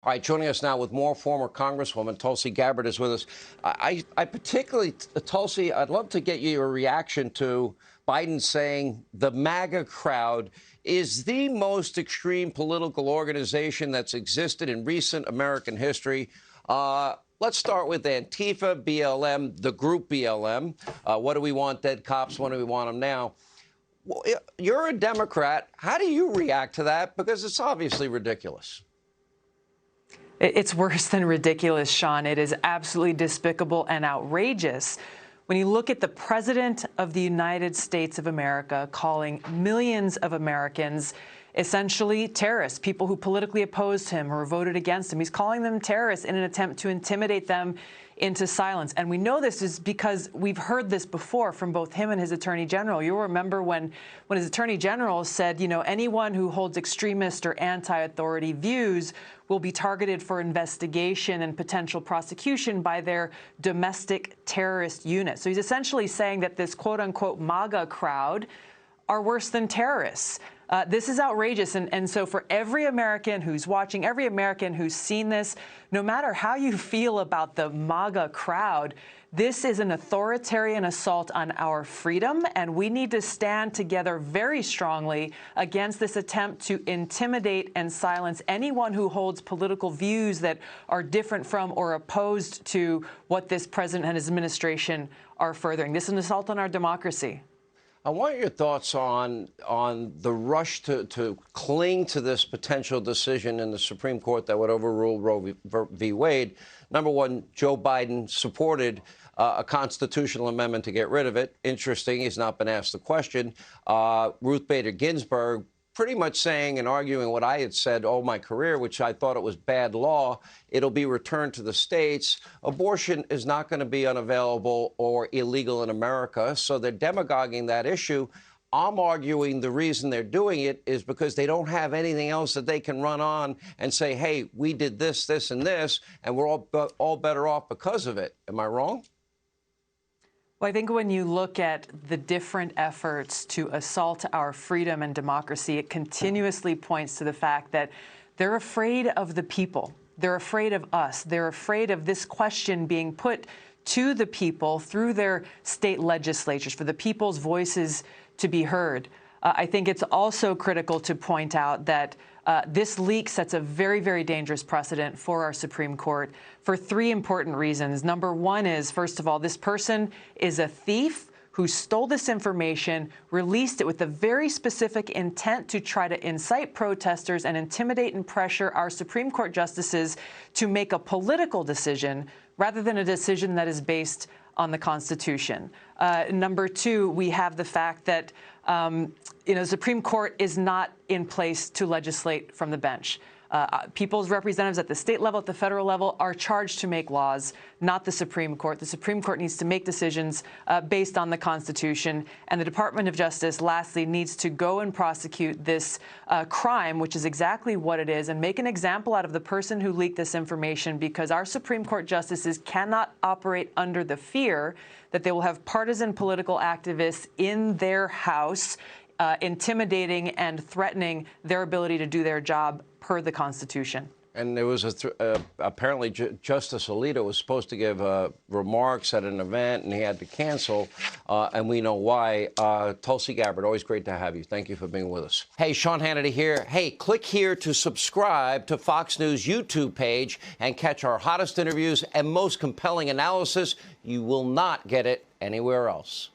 All right, joining us now with more, former Congresswoman Tulsi Gabbard is with us. I particularly, Tulsi, I'd love to get your reaction to Biden saying the MAGA crowd is the most extreme political organization that's existed in recent American history. Let's start with Antifa, BLM, the group BLM. What do we want, dead cops? When do we want them now? Well, you're a Democrat. How do you react to that? Because it's obviously ridiculous. It's worse than ridiculous, Sean. It is absolutely despicable and outrageous. When you look at the President of the United States of America calling millions of Americans essentially terrorists, people who politically opposed him or voted against him, he's calling them terrorists in an attempt to intimidate them into silence. And we know this is because we've heard this before from both him and his attorney general. You'll remember when his attorney general said, you know, anyone who holds extremist or anti-authority views will be targeted for investigation and potential prosecution by their domestic terrorist unit. So he's essentially saying that this quote unquote MAGA crowd are worse than terrorists. This is outrageous. And so for every American who's watching, every American who's seen this, no matter how you feel about the MAGA crowd, this is an authoritarian assault on our freedom, and we need to stand together very strongly against this attempt to intimidate and silence anyone who holds political views that are different from or opposed to what this president and his administration are furthering. This is an assault on our democracy. I want your thoughts on the rush to cling to this potential decision in the Supreme Court that would overrule Roe v. Wade. Number one, Joe Biden supported a constitutional amendment to get rid of it. Interesting, he's not been asked the question. Ruth Bader Ginsburg pretty much saying and arguing what I had said all my career, which I thought it was bad law. It'll be returned to the states. Abortion is not going to be unavailable or illegal in America. So they're demagoguing that issue. I'm arguing the reason they're doing it is because they don't have anything else that they can run on and say, hey, we did this, this, and this, and we're all better off because of it. Am I wrong? Well, I think when you look at the different efforts to assault our freedom and democracy, it continuously points to the fact that they're afraid of the people. They're afraid of us. They're afraid of this question being put to the people through their state legislatures, for the people's voices to be heard. I think it's also critical to point out that this leak sets a very, very dangerous precedent for our Supreme Court for three important reasons. Number one is, first of all, this person is a thief who stole this information, released it with a very specific intent to try to incite protesters and intimidate and pressure our Supreme Court justices to make a political decision rather than a decision that is based on the Constitution. Number two, we have the fact that the Supreme Court is not in place to legislate from the bench. People's representatives at the state level, at the federal level, are charged to make laws, not the Supreme Court. The Supreme Court needs to make decisions based on the Constitution. And the Department of Justice, lastly, needs to go and prosecute this crime, which is exactly what it is, and make an example out of the person who leaked this information, because our Supreme Court justices cannot operate under the fear that they will have partisan political activists in their house intimidating and threatening their ability to do their job per the Constitution. And there was apparently Justice Alito was supposed to give remarks at an event, and he had to cancel, and we know why. Tulsi Gabbard, always great to have you. Thank you for being with us. Hey, Sean Hannity here. Hey, click here to subscribe to Fox News YouTube page and catch our hottest interviews and most compelling analysis. You will not get it anywhere else.